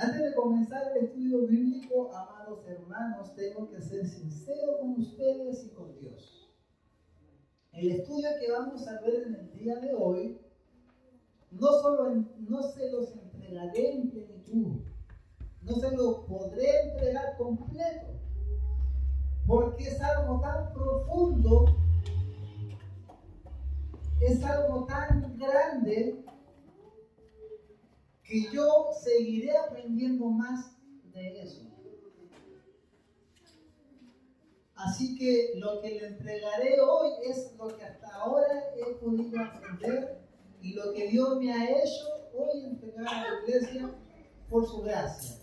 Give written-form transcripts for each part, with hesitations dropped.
Antes de comenzar el estudio bíblico, amados hermanos, tengo que ser sincero con ustedes y con Dios. El estudio que vamos a ver en el día de hoy, no se los entregaré en plenitud, no se los podré entregar completo, porque es algo tan profundo, es algo tan grande, que yo seguiré aprendiendo más de eso. Así que lo que le entregaré hoy es lo que hasta ahora he podido aprender y lo que Dios me ha hecho hoy entregar a la iglesia por su gracia.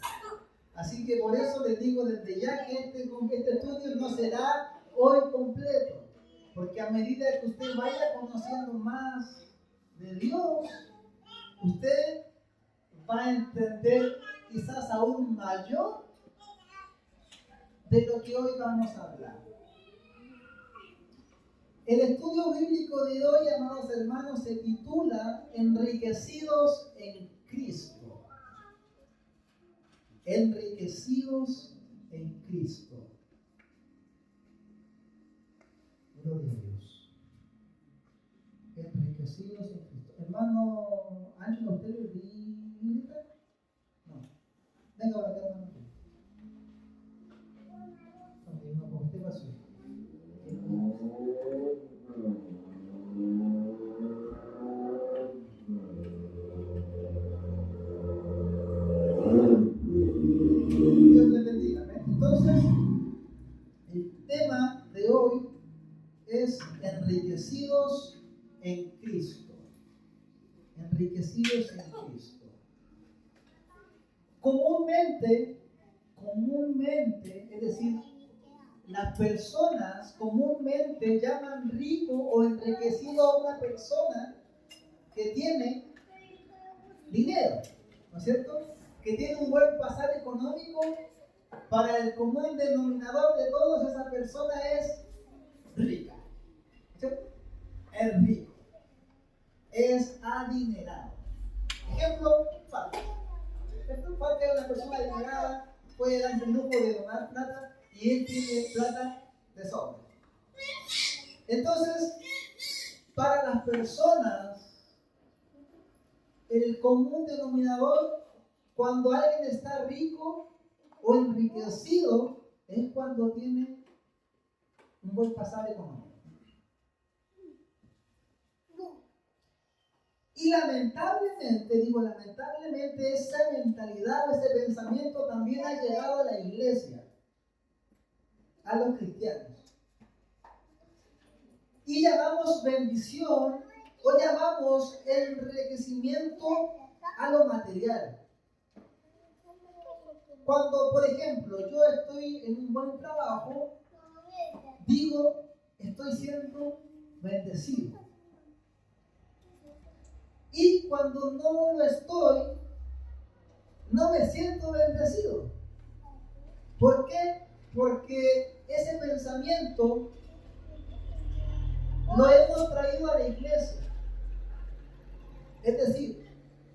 Así que por eso les digo desde ya que este estudio no será hoy completo, porque a medida que usted vaya conociendo más de Dios, usted va a entender quizás aún mayor de lo que hoy vamos a hablar. El estudio bíblico de hoy, amados hermanos, se titula Enriquecidos en Cristo. Enriquecidos en Cristo. Gloria a Dios. Enriquecidos en Cristo. Hermano Ángel, ¿usted lo grita? No. Venga para acá, hermano. No, con usted pasó. Dios le bendiga. Entonces, el tema de hoy es enriquecidos en Cristo. Enriquecidos en Cristo. Comúnmente, es decir, las personas comúnmente llaman rico o enriquecido a una persona que tiene dinero, ¿no es cierto? Que tiene un buen pasar económico. Para el común denominador de todos, esa persona es rica, ¿cierto? Es rico, es adinerado. Ejemplo, Falca. Falca es una persona adinerada, puede darse el lujo de donar plata y él tiene plata de sobra. Entonces, para las personas, el común denominador, cuando alguien está rico o enriquecido, es cuando tiene un buen pasar económico. Y lamentablemente, esa mentalidad, ese pensamiento también ha llegado a la iglesia, a los cristianos. Y llamamos bendición o llamamos enriquecimiento a lo material. Cuando, por ejemplo, yo estoy en un buen trabajo, digo, estoy siendo bendecido. Y cuando no lo estoy, no me siento bendecido. ¿Por qué? Porque ese pensamiento lo hemos traído a la iglesia. Es decir,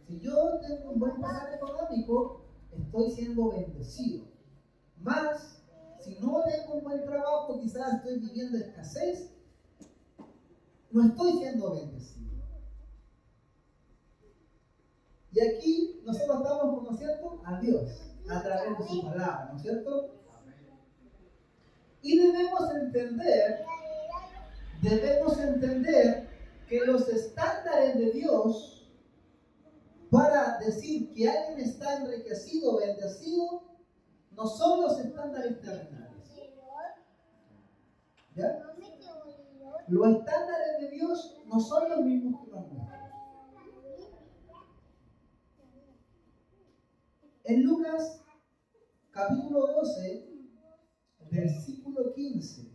si yo tengo un buen pasar económico, estoy siendo bendecido. Más, si no tengo un buen trabajo, quizás estoy viviendo escasez, no estoy siendo bendecido. Y aquí nosotros estamos conociendo a Dios a través de su palabra, ¿no es cierto? Y debemos entender que los estándares de Dios para decir que alguien está enriquecido o bendecido no son los estándares terrenales. ¿Ya? Los estándares de Dios no son los mismos que los nuestros. En Lucas capítulo 12, versículo 15,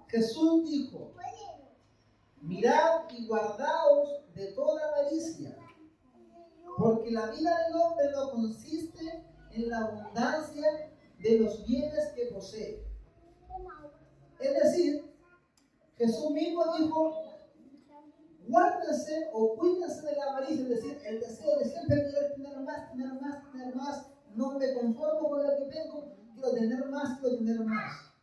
Jesús dijo: mirad y guardaos de toda avaricia, porque la vida del hombre no consiste en la abundancia de los bienes que posee. Es decir, Jesús mismo dijo: guárdense o cuídense de la avaricia, es decir, el deseo de siempre querer tener más, no me conformo con lo que tengo, quiero tener más, quiero tener más.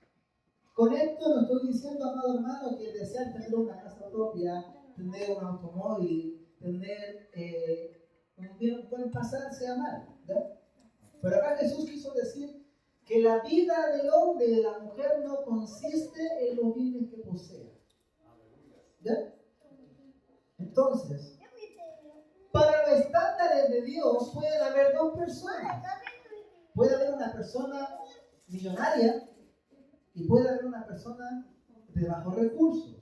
Con esto no estoy diciendo, amado hermano, que desear tener una casa propia, tener un automóvil, tener un buen pasar sea mal, ¿verdad? Pero acá Jesús quiso decir que la vida del hombre y de la mujer no consiste en los bienes que posea. ¿Ya? Entonces, para los estándares de Dios pueden haber dos personas. Puede haber una persona millonaria y puede haber una persona de bajos recursos.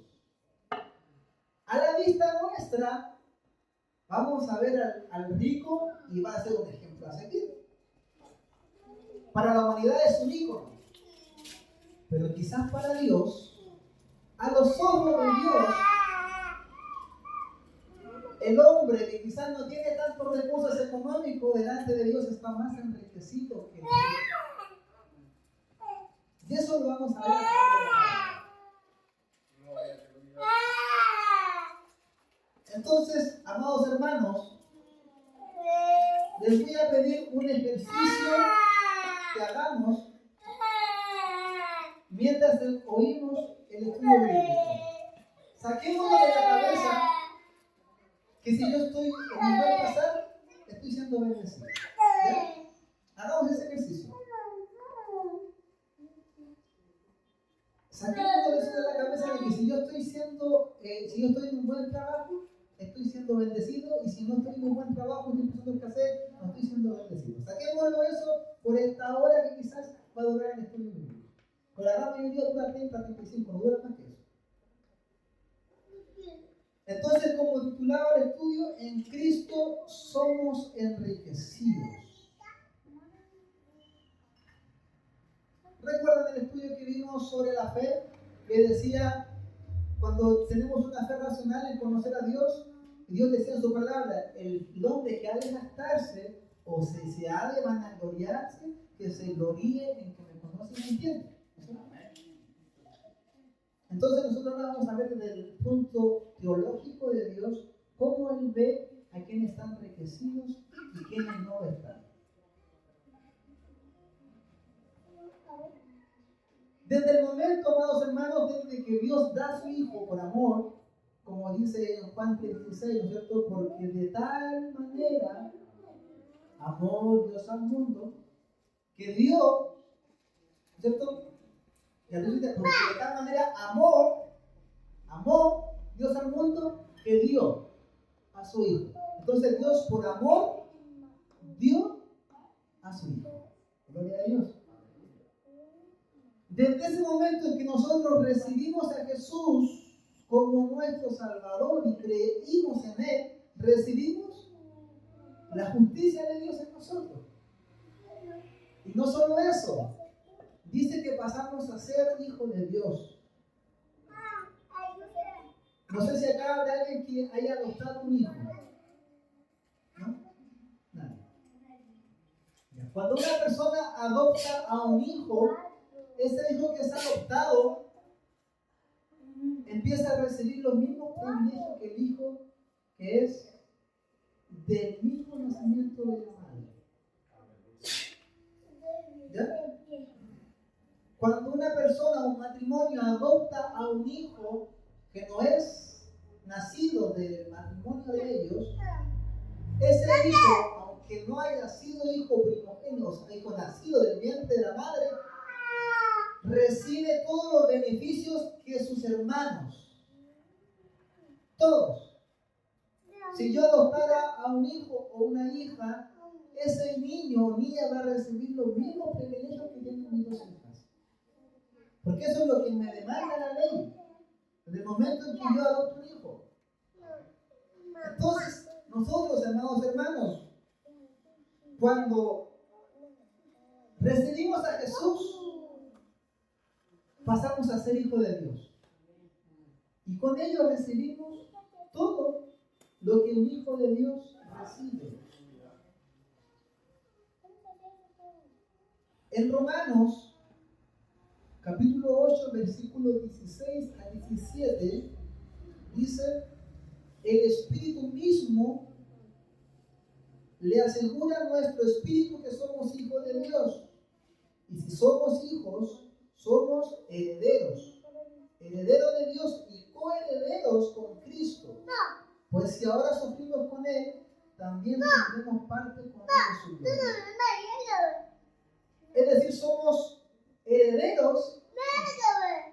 A la vista nuestra, vamos a ver al rico y va a ser un ejemplo a seguir. Para la humanidad es un ícono, pero quizás para Dios, a los ojos de Dios, el hombre que quizás no tiene tantos recursos económicos delante de Dios está más enriquecido que Dios. Y eso lo vamos a ver a través de la palabra. Entonces, amados hermanos, les voy a pedir un ejercicio que hagamos mientras oímos el estudio bíblico. Saquemos de la cabeza que si yo estoy en un buen pasar, estoy siendo bendecido. ¿Ya? Hagamos ese ejercicio. Saquemos eso de la cabeza de que si yo estoy en un buen trabajo, estoy siendo bendecido, y si no estoy en un buen trabajo, estoy pasando escasez, no estoy siendo bendecido. Saquémoslo eso por esta hora que quizás va a durar el estudio bíblico. Con la gran mayoría dura 30, 35, no dura más que eso. Entonces, como titulaba el estudio, en Cristo somos enriquecidos. ¿Recuerdan el estudio que vimos sobre la fe? Que decía, cuando tenemos una fe racional en conocer a Dios, Dios decía en su palabra, el hombre que ha de gastarse o se ha de vanagloriarse, que se gloríe en que me conoce y me entiende. Entonces nosotros ahora vamos a ver desde el punto teológico de Dios cómo Él ve a quienes están enriquecidos y quienes no están. Desde el momento, amados hermanos, desde que Dios da a su Hijo por amor, como dice en Juan 3:16, ¿no es cierto? Porque de tal manera amó Dios al mundo, que dio, ¿no es cierto? Porque de tal manera amó Dios al mundo, que dio a su Hijo. Entonces Dios por amor dio a su Hijo. Gloria a Dios. Desde ese momento en que nosotros recibimos a Jesús como nuestro Salvador y creímos en Él, recibimos la justicia de Dios en nosotros. Y no solo eso, dice que pasamos a ser hijos de Dios. No sé si acá habrá alguien que haya adoptado un hijo. ¿No? Nadie. Cuando una persona adopta a un hijo, ese hijo que es adoptado empieza a recibir los mismos privilegios que el hijo que es del mismo nacimiento de la madre. ¿Ya? Cuando una persona, un matrimonio, adopta a un hijo que no es nacido del matrimonio de ellos, ese hijo, aunque no haya sido hijo primogénito, o sea, hijo nacido del vientre de la madre, recibe todos los beneficios que sus hermanos. Todos. Si yo adoptara a un hijo o una hija, ese niño o niña va a recibir los mismos privilegios que tienen mis dos hijas. Porque eso es lo que me demanda la ley. Desde el momento en que yo adopto un hijo. Entonces, nosotros, amados hermanos, cuando recibimos a Jesús, pasamos a ser hijos de Dios. Y con ello recibimos todo lo que un hijo de Dios recibe. En Romanos, capítulo 8, versículos 16 a 17, dice, el Espíritu mismo le asegura a nuestro espíritu que somos hijos de Dios. Y si somos hijos, somos herederos. Herederos de Dios y coherederos con Cristo. Pues si ahora sufrimos con Él, también tendremos parte con Él en su gloria. Es decir, somos herederos,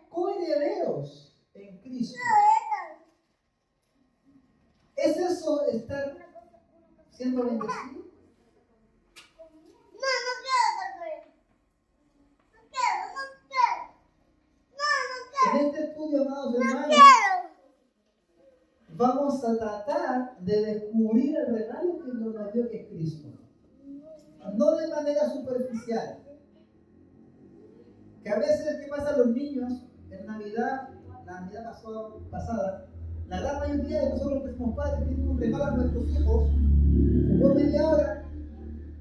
coherederos en Cristo. ¿Es eso estar siendo bendecido? En este estudio, amados hermanos, vamos a tratar de descubrir el regalo que Dios nos dio, que es Cristo. No de manera superficial. Que a veces, ¿qué pasa a los niños en Navidad? La Navidad pasada, la gran mayoría de nosotros que somos padres tenemos un regalo a nuestros hijos, jugó media hora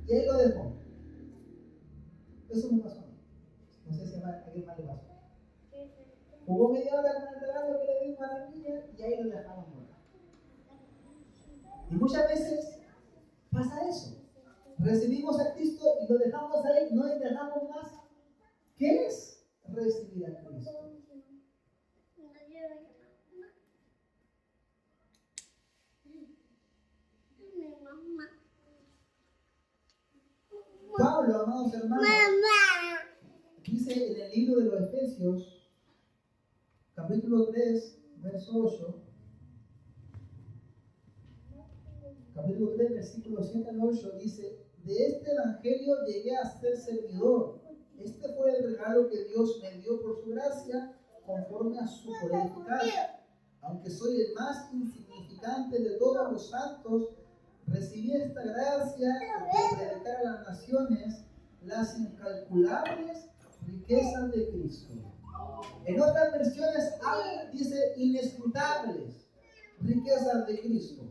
y ahí lo dejó. Eso me pasó a mí. No sé si a alguien más le pasó. Jugó media hora con el regalo que le dimos a la niña y ahí lo dejamos morir. Y muchas veces pasa eso. Recibimos a Cristo y lo dejamos ahí, no entregamos más. ¿Qué es recibir a Cristo? Pablo, amados hermanos, dice en el libro de los Efesios, capítulo 3, verso 8, capítulo 3, versículo 7 al 8, dice: de este evangelio llegué a ser servidor. Este fue el regalo que Dios me dio por su gracia, conforme a su poder eficaz. Aunque soy el más insignificante de todos los santos, recibí esta gracia de predicar a las naciones las incalculables riquezas de Cristo. En otras versiones dice inescrutables riquezas de Cristo.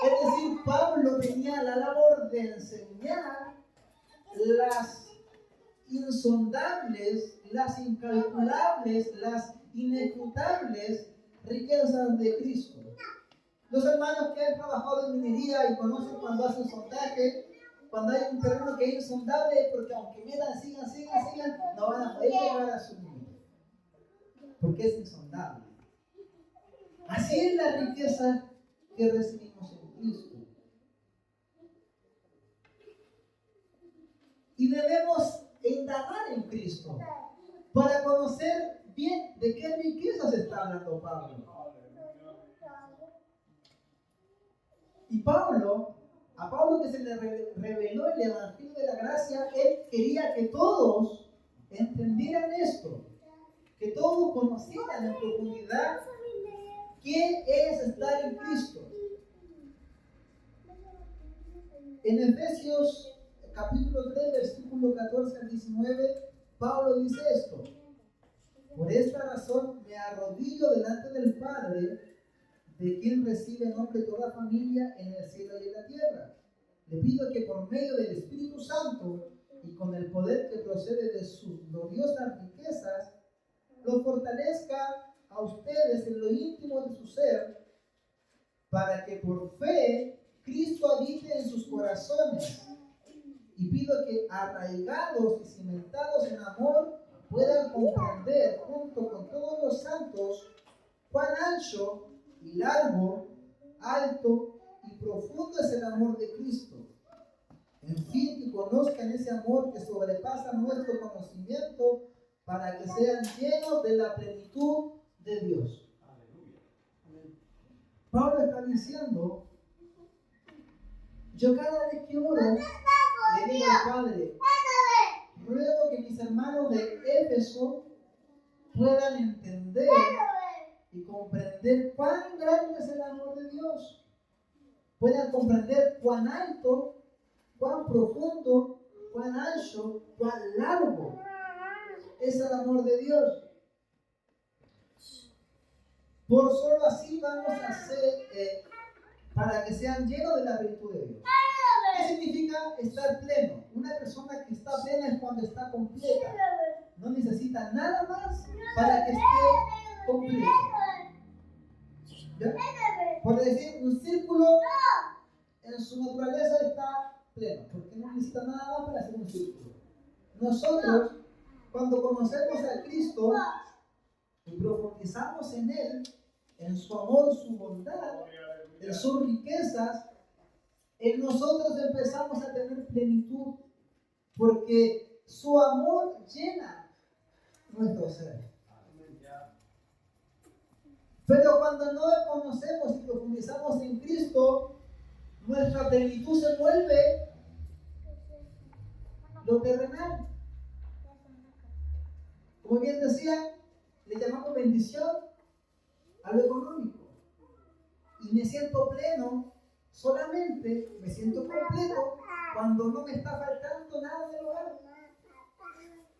Es decir, Pablo tenía la labor de enseñar las insondables, las incalculables, las inescrutables riquezas de Cristo. Los hermanos que han trabajado en minería y conocen cuando hacen sondaje, cuando hay un terreno que es insondable, porque aunque midan, sigan, no van a poder llegar a su límite, porque es insondable. Así es la riqueza que recibimos en Cristo. Y debemos indagar en Cristo para conocer bien de qué riquezas está hablando Pablo. Y a Pablo que se le reveló el Evangelio de la Gracia, él quería que todos entendieran esto, que todos conocieran en profundidad qué es estar en Cristo. En Efesios capítulo 3, versículo 14 al 19, Pablo dice esto: por esta razón me arrodillo delante del Padre, de quien recibe nombre toda familia en el cielo y en la tierra. Le pido que por medio del Espíritu Santo y con el poder que procede de sus gloriosas riquezas, los fortalezca a ustedes en lo íntimo de su ser, para que por fe Cristo habite en sus corazones. Y pido que arraigados y cimentados en amor puedan comprender junto con todos los santos cuán ancho y largo, alto y profundo es el amor de Cristo. En fin, que conozcan ese amor que sobrepasa nuestro conocimiento, para que sean llenos de la plenitud de Dios. Pablo está diciendo: yo cada vez que oro, le digo al Padre, ruego que mis hermanos de Éfeso puedan entender y comprender cuán grande es el amor de Dios. Puedan comprender cuán alto, cuán profundo, cuán ancho, cuán largo es el amor de Dios. Por solo así vamos a hacer para que sean llenos de la plenitud de Dios. ¿Qué significa estar pleno? Una persona que está plena es cuando está completa. No necesita nada más para que esté completa. ¿Ya? Por decir, un círculo en su naturaleza está pleno, porque no necesita nada más para hacer un círculo. Nosotros, cuando conocemos a Cristo y profundizamos en Él, en su amor, su bondad, en sus riquezas, en nosotros empezamos a tener plenitud, porque su amor llena nuestro ser. Pero cuando no conocemos y profundizamos en Cristo, nuestra plenitud se vuelve lo terrenal. Como bien decía, le llamamos bendición a lo económico. Y me siento pleno, solamente me siento completo cuando no me está faltando nada del hogar.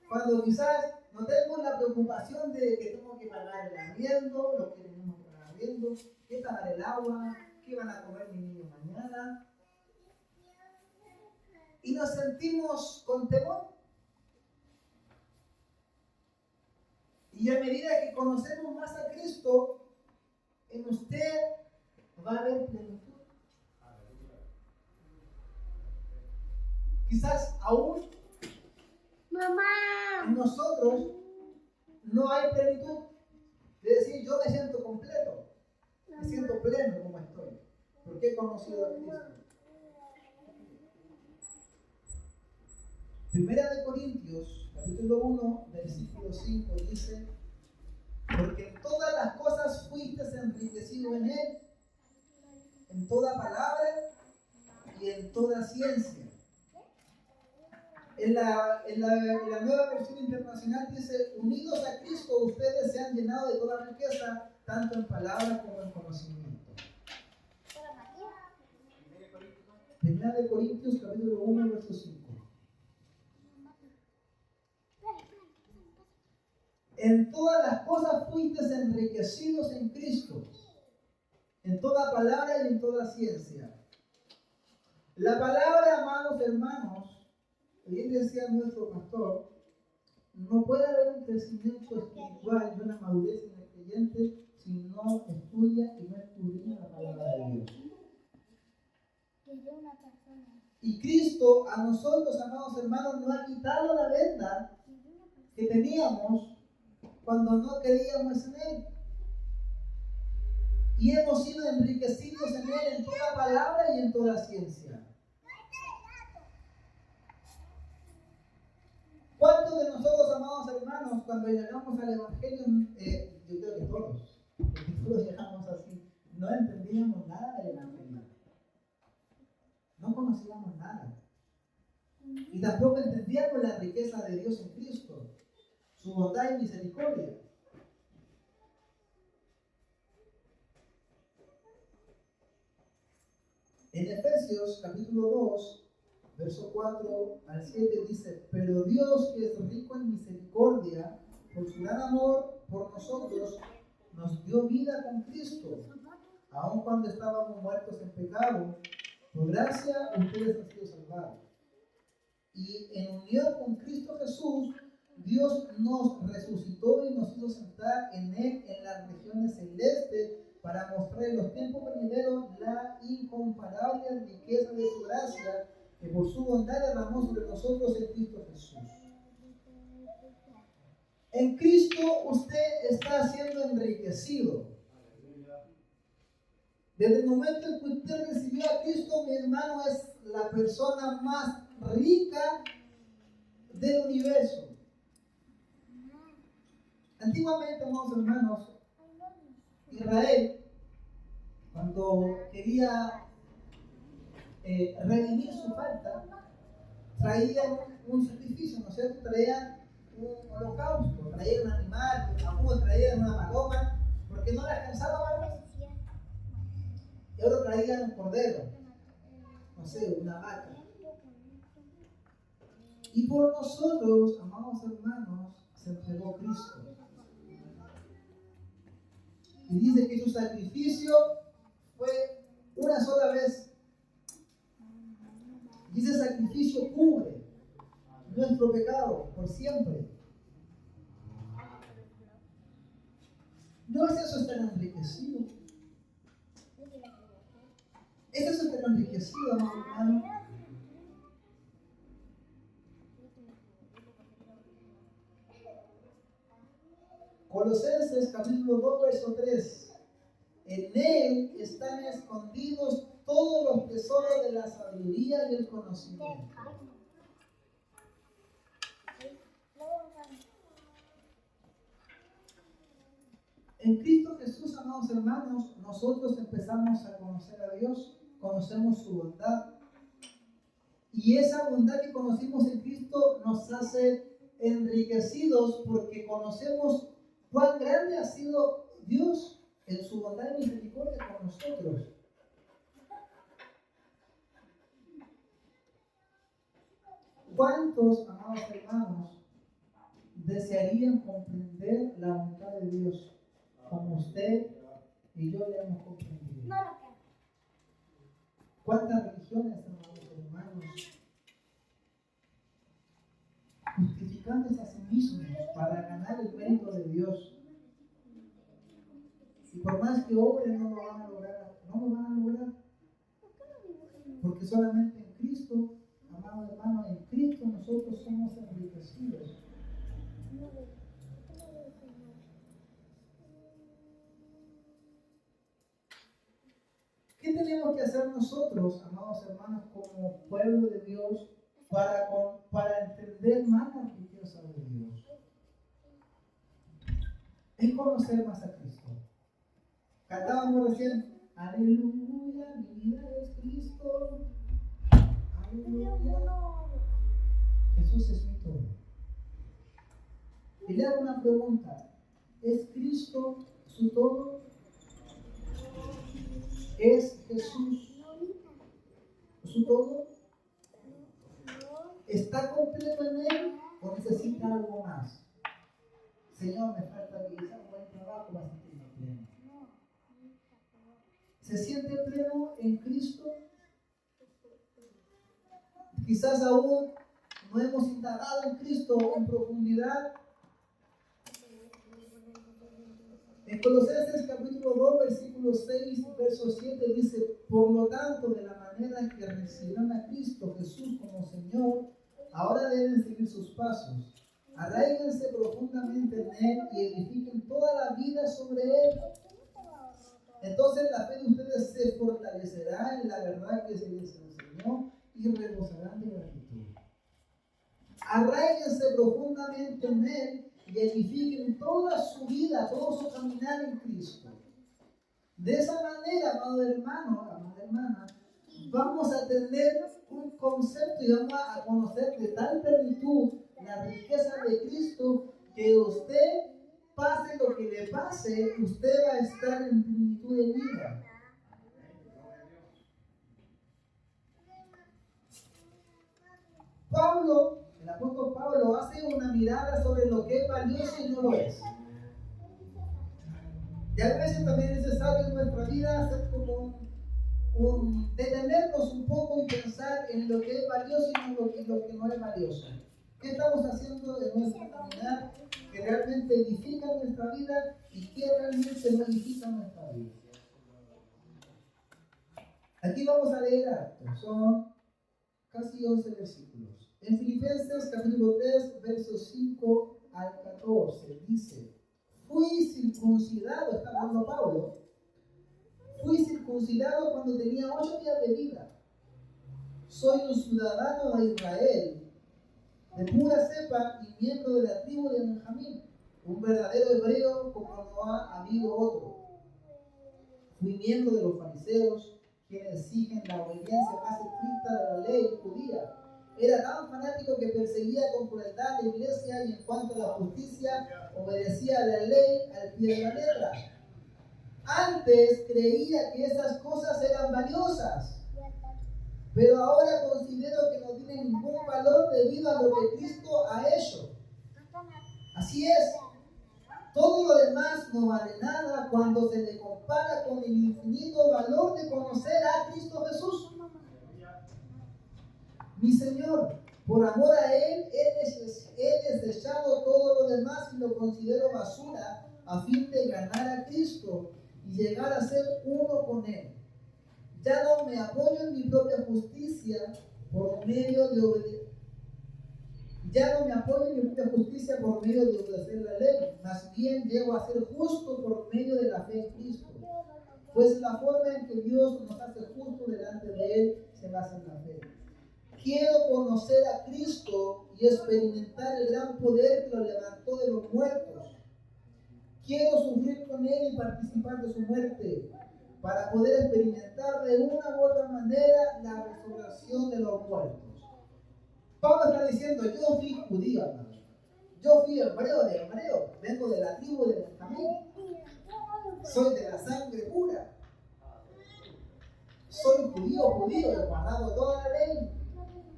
Cuando quizás no tengo la preocupación de que tengo que pagar el arriendo, lo que tenemos que pagar el arriendo, que pagar el agua, qué van a comer mis niños mañana. Y nos sentimos con temor. Y a medida que conocemos más a Cristo, en usted va a haber plenitud. Quizás aún en nosotros no hay plenitud. De decir, yo me siento completo, me siento pleno como estoy, porque he conocido a Cristo. Primera de Corintios, capítulo 1, versículo 5 dice: porque en todas las cosas fuiste enriquecido en Él, en toda palabra y en toda ciencia. En la nueva versión internacional dice: unidos a Cristo ustedes se han llenado de toda riqueza, tanto en palabra como en conocimiento. Primera de Corintios, capítulo 1, verso 5. En todas las cosas fuiste enriquecidos en Cristo, en toda palabra y en toda ciencia. La palabra, amados hermanos, bien decía nuestro pastor, no puede haber un crecimiento espiritual y una madurez en el creyente si no estudia y no escudriña la palabra de Dios. Y Cristo a nosotros, amados hermanos, nos ha quitado la venda que teníamos cuando no creíamos en Él. Y hemos sido enriquecidos en Él en toda palabra y en toda ciencia. ¿Cuántos de nosotros, amados hermanos, cuando llegamos al Evangelio, yo creo que todos, porque todos llegamos así, no entendíamos nada del Evangelio? No conocíamos nada. Y tampoco entendíamos la riqueza de Dios en Cristo, su bondad y misericordia. En Efesios capítulo 2, verso 4 al 7 dice: pero Dios, que es rico en misericordia, por su gran amor por nosotros, nos dio vida con Cristo, aun cuando estábamos muertos en pecado. Por gracia ustedes han sido salvados. Y en unión con Cristo Jesús, Dios nos resucitó y nos hizo sentar en Él en las regiones celestes para mostrar en los tiempos venideros la incomparable riqueza de su gracia que por su bondad derramó sobre nosotros en Cristo Jesús. En Cristo usted está siendo enriquecido. Desde el momento en que usted recibió a Cristo, mi hermano, es la persona más rica del universo. Antiguamente, amados hermanos, Israel, cuando quería redimir su falta, traían un sacrificio, ¿no es cierto? Traían un holocausto, traían un animal, algunos traían una paloma, porque no les alcanzaba para eso. Y ahora traían un cordero, no sé, una vaca. Y por nosotros, amados hermanos, se entregó Cristo. Y dice que su sacrificio fue una sola vez. Y ese sacrificio cubre nuestro pecado por siempre. ¿No es eso estar enriquecido? ¿Es eso que lo enriquecido, hermano? Colosenses capítulo 2, verso 3. En él están escondidos todos los tesoros de la sabiduría y el conocimiento. En Cristo Jesús, amados hermanos, nosotros empezamos a conocer a Dios, conocemos su bondad. Y esa bondad que conocimos en Cristo nos hace enriquecidos porque conocemos cuán grande ha sido Dios en su bondad y misericordia con nosotros. ¿Cuántos, amados hermanos, desearían comprender la bondad de Dios como usted y yo le hemos comprendido? ¿Cuántas religiones, amados hermanos, justificándose a sí mismos para ganar el mérito de Dios? Y por más que obren, no lo van a lograr. No lo van a lograr. Porque solamente en Cristo, amados hermanos, en Cristo nosotros somos enriquecidos. ¿Qué tenemos que hacer nosotros, amados hermanos, como pueblo de Dios para entender más la riqueza de Dios? Es conocer más a Cristo. Cantábamos recién, aleluya, mi vida es Cristo. Aleluya. Jesús es mi todo. Y le hago una pregunta. ¿Es Cristo su todo? ¿Es Jesús su todo? ¿Está completo en Él o necesita algo más? Señor, me falta realizar un buen trabajo para sentirme pleno. ¿Se siente pleno en Cristo? Quizás aún no hemos indagado en Cristo en profundidad. En Colosenses capítulo 2, versículo 6, verso 7 dice: por lo tanto, de la manera en que recibieron a Cristo Jesús como Señor, ahora deben seguir sus pasos. Arráiganse profundamente en Él y edifiquen toda la vida sobre Él. Entonces la fe de ustedes se fortalecerá en la verdad que se les enseñó y rebosarán de gratitud. Arráiganse profundamente en Él y edifiquen toda su vida, todo su caminar en Cristo. De esa manera, amado hermano, amada hermana, vamos a tener un concepto y vamos a conocer de tal plenitud la riqueza de Cristo que usted, pase lo que le pase, usted va a estar en plenitud de vida. Pablo, el apóstol Pablo, hace una mirada sobre lo que es valioso y no lo es. Y a veces también es necesario en nuestra vida hacer como detenernos un poco y pensar en lo que es valioso y lo que no es valioso. ¿Qué estamos haciendo en nuestra comunidad que realmente edifica nuestra vida y que realmente no edifica nuestra vida? Aquí vamos a leer Actos, son casi 11 versículos. En Filipenses capítulo 3, versos 5 al 14, dice: fui circuncidado, está hablando Pablo, fui circuncidado cuando tenía 8 días de vida. Soy un ciudadano de Israel, de pura cepa y miembro de la tribu de Benjamín, un verdadero hebreo como no ha habido otro. Fui miembro de los fariseos, quienes exigen la obediencia más estricta de la ley judía. Era tan fanático que perseguía con crueldad la iglesia y en cuanto a la justicia, obedecía a la ley al pie de la letra. Antes creía que esas cosas eran valiosas, pero ahora considero que no tienen ningún valor debido a lo que Cristo ha hecho. Así es. Todo lo demás no vale nada cuando se le compara con el infinito valor de conocer a Cristo Jesús, mi Señor. Por amor a Él, he desechado todo lo demás y lo considero basura a fin de ganar a Cristo y llegar a ser uno con Él. Ya no me apoyo en mi propia justicia por medio de obedecer. Ya no me apoyo en mi propia justicia por medio de obedecer la ley, más bien llego a ser justo por medio de la fe en Cristo. Pues la forma en que Dios nos hace justo delante de Él se basa en la fe. Quiero conocer a Cristo y experimentar el gran poder que lo levantó de los muertos. Quiero sufrir con Él y participar de su muerte, para poder experimentar de una u otra manera la resurrección de los muertos. Pablo está diciendo, yo fui judío, hermano. Yo fui hebreo de hebreo, vengo de la tribu de Benjamín. Soy de la sangre pura. Soy judío, he guardado toda la ley.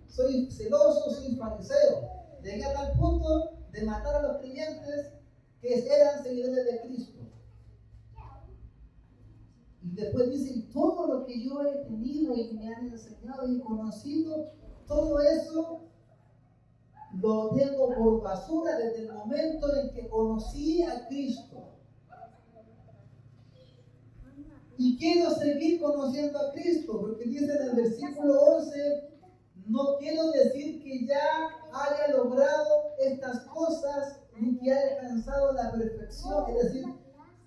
Soy celoso, soy fariseo. Llegué a tal punto de matar a los creyentes que eran seguidores de Cristo. Y después dice, todo lo que yo he tenido y me han enseñado y conocido, todo eso lo tengo por basura desde el momento en que conocí a Cristo. Y quiero seguir conociendo a Cristo, porque dice en el versículo 11, no quiero decir que ya haya logrado estas cosas ni que haya alcanzado la perfección. Es decir,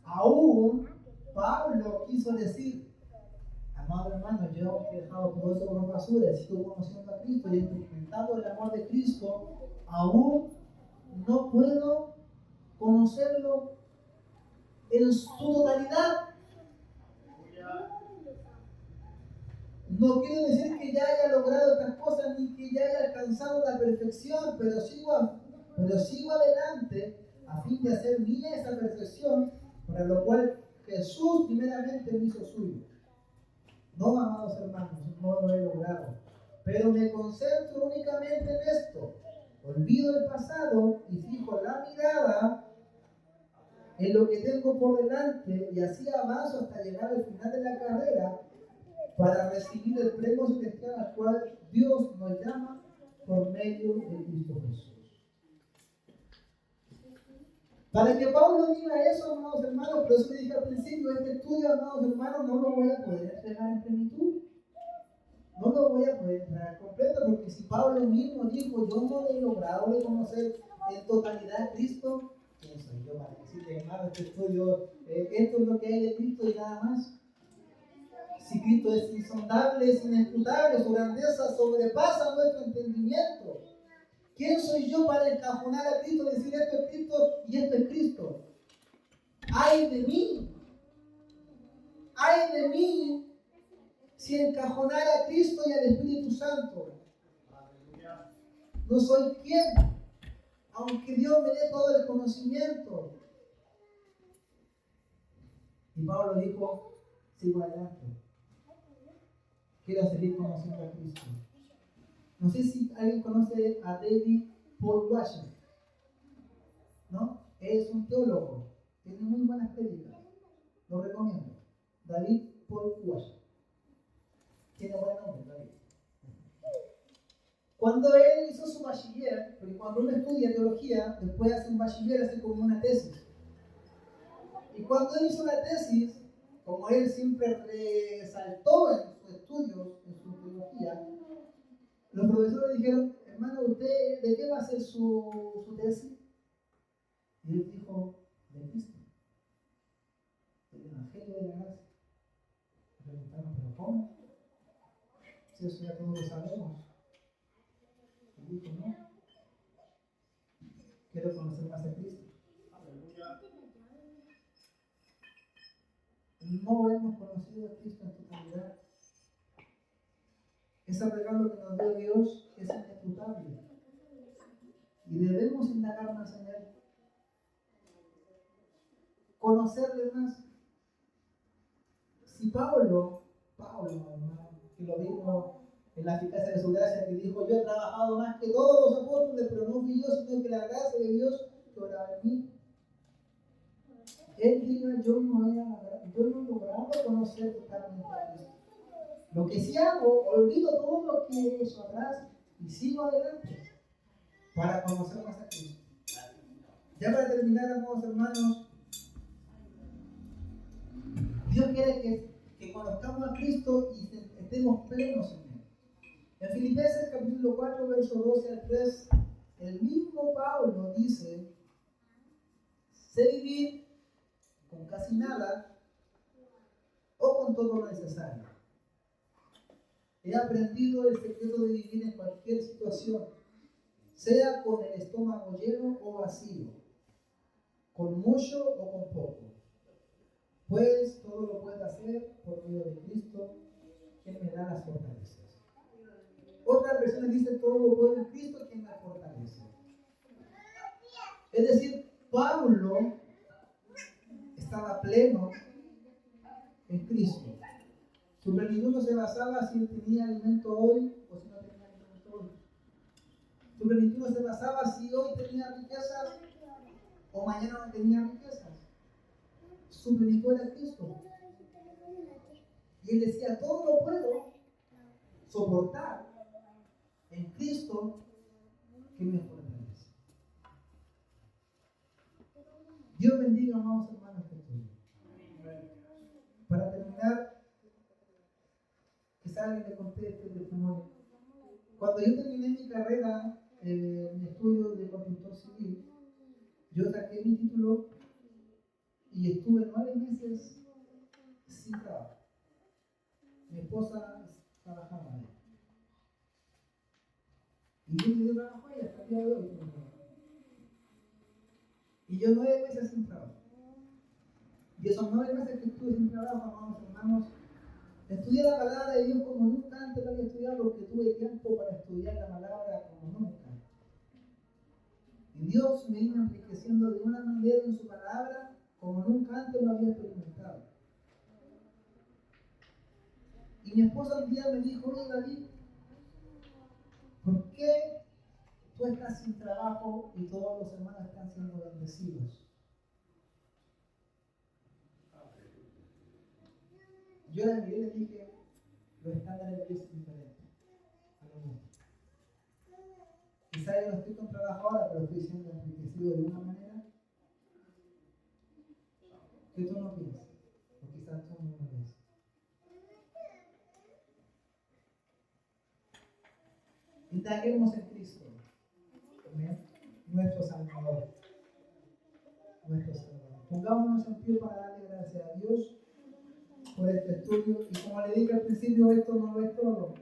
aún Pablo quiso decir, amado hermano, yo he dejado todo eso por basura, he sido conociendo a Cristo y he experimentado el amor de Cristo, aún no puedo conocerlo en su totalidad. No quiero decir que ya haya logrado estas cosas ni que ya haya alcanzado la perfección, pero sigo adelante a fin de hacer mía esa perfección, para lo cual Jesús primeramente me hizo suyo. No, amados hermanos, no lo he logrado, pero me concentro únicamente en esto. Olvido el pasado y fijo la mirada en lo que tengo por delante, y así avanzo hasta llegar al final de la carrera para recibir el premio celestial al cual Dios nos llama por medio de Cristo Jesús. Para que Pablo diga eso, amados hermanos, por eso le dije al principio, este estudio, amados hermanos, no lo voy a poder entregar en plenitud. No lo voy a poder entregar completo, porque si Pablo mismo dijo, yo no he logrado de conocer en totalidad a Cristo, ¿quién soy yo para decirle, hermano, este estudio, esto es lo que hay de Cristo y nada más? Si Cristo es insondable, es inescrutable, su grandeza sobrepasa nuestro entendimiento. ¿Quién soy yo para encajonar a Cristo, decir esto es Cristo y esto es Cristo? ¡Ay de mí! ¡Ay de mí! Si encajonara a Cristo y al Espíritu Santo. No soy quien, aunque Dios me dé todo el conocimiento. Y Pablo dijo, sigo adelante. Quiero seguir conociendo a Cristo. No sé si alguien conoce a David Paul Washer, ¿no? Es un teólogo, tiene muy buenas prédicas, lo recomiendo. David Paul Washer. Tiene buen nombre, David. Cuando él hizo su bachiller, porque cuando uno estudia teología, después hace un bachiller, hace como una tesis. Y cuando él hizo la tesis, como él siempre resaltó en sus estudios, en su teología, los profesores le dijeron, hermano, ¿usted de qué va a hacer su tesis? Y él dijo, de Cristo, del Evangelio de la Gracia. Le preguntaron, ¿pero cómo? Si eso ya todos lo sabemos. Y dijo, no, quiero conocer más a Cristo. No hemos conocido a Cristo en totalidad. Ese regalo que nos dio Dios es inescrutable y debemos indagar más en Él, conocerle más. Si Pablo, hermano, que lo dijo en la eficacia de su gracia, que dijo, yo he trabajado más que todos los apóstoles, pero no fui yo, sino que la gracia de Dios que oraba en mí. Él diga, yo no he logrado conocer totalmente a Cristo. Lo que sí hago, olvido todo lo que he hecho atrás y sigo adelante para conocer más a Cristo. Ya para terminar, amados hermanos, Dios quiere que que conozcamos a Cristo y estemos plenos en Él. En Filipenses capítulo 4, verso 12 al 3, el mismo Pablo dice: sé vivir con casi nada o con todo lo necesario. He aprendido el secreto de vivir en cualquier situación, sea con el estómago lleno o vacío, con mucho o con poco. Pues todo lo puedo hacer por medio de Cristo, quien me da las fortalezas. Otras versiones dicen: todo lo puedo en Cristo, quien me fortalece. Es decir, Pablo estaba pleno en Cristo. Su plenitud no se basaba si él tenía alimento hoy o si no tenía alimento hoy. Su plenitud no se basaba si hoy tenía riquezas o mañana no tenía riquezas. Su plenitud era Cristo. Y él decía: todo lo puedo soportar en Cristo que me fortalece. Dios bendiga, amados hermanos, que estudian. Para terminar, quizás alguien le conté este testimonio. Cuando yo terminé mi carrera, mi estudio de constructor civil, yo saqué mi título y estuve 9 meses sin trabajo. Mi esposa trabajaba ahí. Y yo me dio trabajo ahí hasta el día de hoy. Y yo 9 meses sin trabajo. Y esos 9 meses que estuve sin trabajo, amados hermanos, estudié la palabra de Dios como nunca antes lo había estudiado, porque tuve tiempo para estudiar la palabra como nunca. Y Dios me iba enriqueciendo de una manera en su palabra como nunca antes lo había experimentado. Y mi esposa un día me dijo: oye, David, ¿por qué tú estás sin trabajo y todos los hermanos están siendo bendecidos? Yo la miré y le dije: los estándares de Dios son diferentes a los nuestros. Quizás yo no estoy con trabajo ahora, pero estoy siendo enriquecido de una manera que tú no piensas, o quizás tú no lo ves. Indaguemos en Cristo, ¿bien? Nuestro Salvador. Nuestro Salvador. Pongámonos en pie para darle gracias a Dios por este estudio. Y como le dije al principio, esto no es todo.